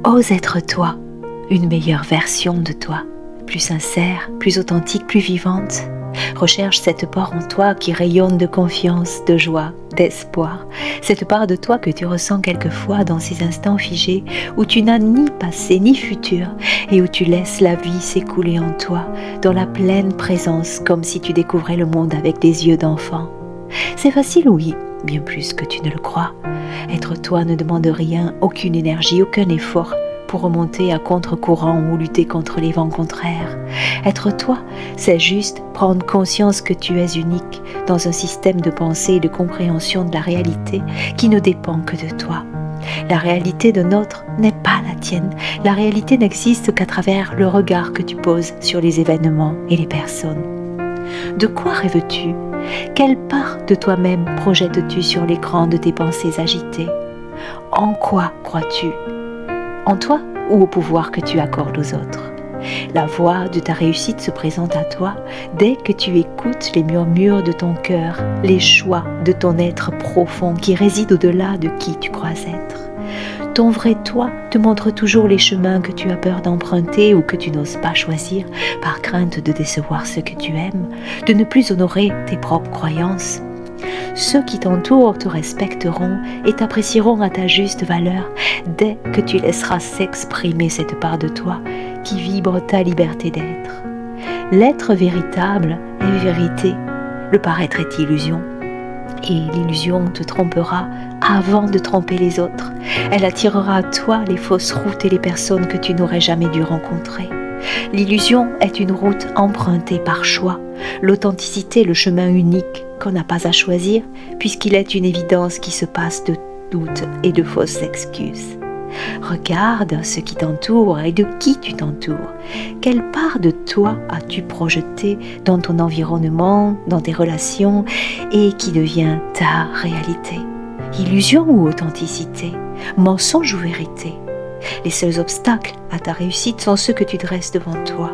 Ose être toi, une meilleure version de toi, plus sincère, plus authentique, plus vivante. Recherche cette part en toi qui rayonne de confiance, de joie, d'espoir. Cette part de toi que tu ressens quelquefois dans ces instants figés où tu n'as ni passé ni futur et où tu laisses la vie s'écouler en toi, dans la pleine présence, comme si tu découvrais le monde avec des yeux d'enfant. C'est facile, oui, bien plus que tu ne le crois. Être toi ne demande rien, aucune énergie, aucun effort pour remonter à contre-courant ou lutter contre les vents contraires. Être toi, c'est juste prendre conscience que tu es unique dans un système de pensée et de compréhension de la réalité qui ne dépend que de toi. La réalité d'un autre n'est pas la tienne. La réalité n'existe qu'à travers le regard que tu poses sur les événements et les personnes. De quoi rêves-tu ? Quelle part de toi-même projettes-tu sur l'écran de tes pensées agitées ? En quoi crois-tu ? En toi ou au pouvoir que tu accordes aux autres ? La voix de ta réussite se présente à toi dès que tu écoutes les murmures de ton cœur, les choix de ton être profond qui réside au-delà de qui tu crois être. Ton vrai toi te montre toujours les chemins que tu as peur d'emprunter ou que tu n'oses pas choisir par crainte de décevoir ceux que tu aimes, de ne plus honorer tes propres croyances. Ceux qui t'entourent te respecteront et t'apprécieront à ta juste valeur dès que tu laisseras s'exprimer cette part de toi qui vibre ta liberté d'être. L'être véritable est vérité, le paraître est illusion. Et l'illusion te trompera avant de tromper les autres. Elle attirera à toi les fausses routes et les personnes que tu n'aurais jamais dû rencontrer. L'illusion est une route empruntée par choix. L'authenticité, le chemin unique qu'on n'a pas à choisir, puisqu'il est une évidence qui se passe de doutes et de fausses excuses. Regarde ce qui t'entoure et de qui tu t'entoures. Quelle part de toi as-tu projeté dans ton environnement, dans tes relations et qui devient ta réalité ? Illusion ou authenticité ? Mensonge ou vérité ? Les seuls obstacles à ta réussite sont ceux que tu dresses devant toi.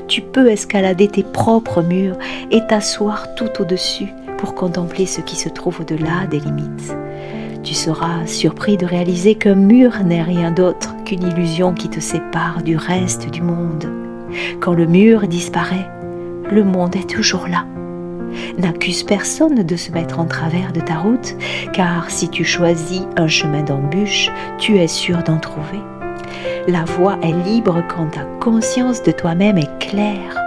Tu peux escalader tes propres murs et t'asseoir tout au-dessus pour contempler ce qui se trouve au-delà des limites. Tu seras surpris de réaliser qu'un mur n'est rien d'autre qu'une illusion qui te sépare du reste du monde. Quand le mur disparaît, le monde est toujours là. N'accuse personne de se mettre en travers de ta route, car si tu choisis un chemin d'embûche, tu es sûr d'en trouver. La voie est libre quand ta conscience de toi-même est claire.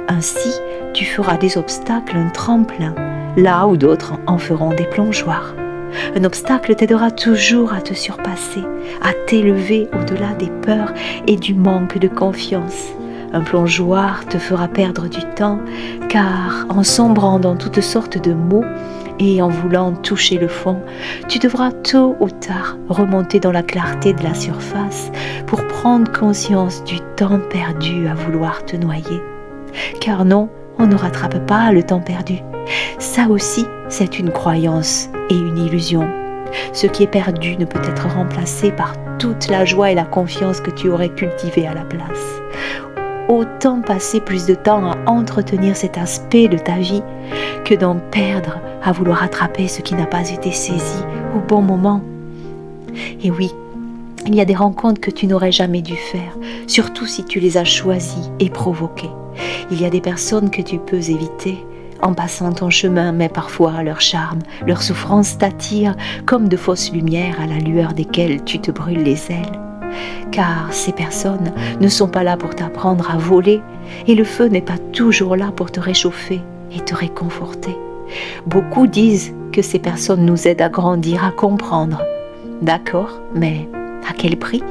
Ainsi, tu feras des obstacles un tremplin, là où d'autres en feront des plongeoires. Un obstacle t'aidera toujours à te surpasser, à t'élever au-delà des peurs et du manque de confiance. Un plongeoir te fera perdre du temps, car en sombrant dans toutes sortes de mots et en voulant toucher le fond, tu devras tôt ou tard remonter dans la clarté de la surface pour prendre conscience du temps perdu à vouloir te noyer. Car non, on ne rattrape pas le temps perdu. Ça aussi, c'est une croyance et une illusion. Ce qui est perdu ne peut être remplacé par toute la joie et la confiance que tu aurais cultivée à la place. Autant passer plus de temps à entretenir cet aspect de ta vie que d'en perdre à vouloir attraper ce qui n'a pas été saisi au bon moment. Et oui, il y a des rencontres que tu n'aurais jamais dû faire, surtout si tu les as choisies et provoquées. Il y a des personnes que tu peux éviter en passant ton chemin, mais parfois leur charme, leur souffrance t'attire comme de fausses lumières à la lueur desquelles tu te brûles les ailes. Car ces personnes ne sont pas là pour t'apprendre à voler et le feu n'est pas toujours là pour te réchauffer et te réconforter. Beaucoup disent que ces personnes nous aident à grandir, à comprendre. D'accord, mais à quel prix ?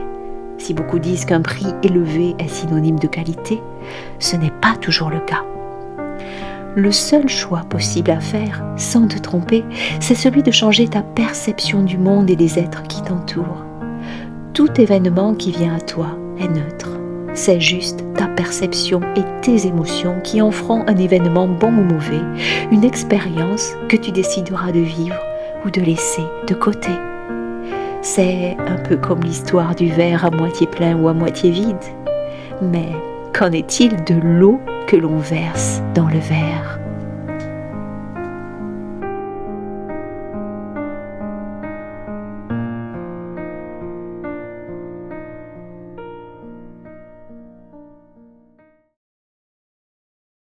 Si beaucoup disent qu'un prix élevé est synonyme de qualité, ce n'est pas toujours le cas. Le seul choix possible à faire, sans te tromper, c'est celui de changer ta perception du monde et des êtres qui t'entourent. Tout événement qui vient à toi est neutre. C'est juste ta perception et tes émotions qui en feront un événement bon ou mauvais, une expérience que tu décideras de vivre ou de laisser de côté. C'est un peu comme l'histoire du verre à moitié plein ou à moitié vide. Mais qu'en est-il de l'eau que l'on verse dans le verre ?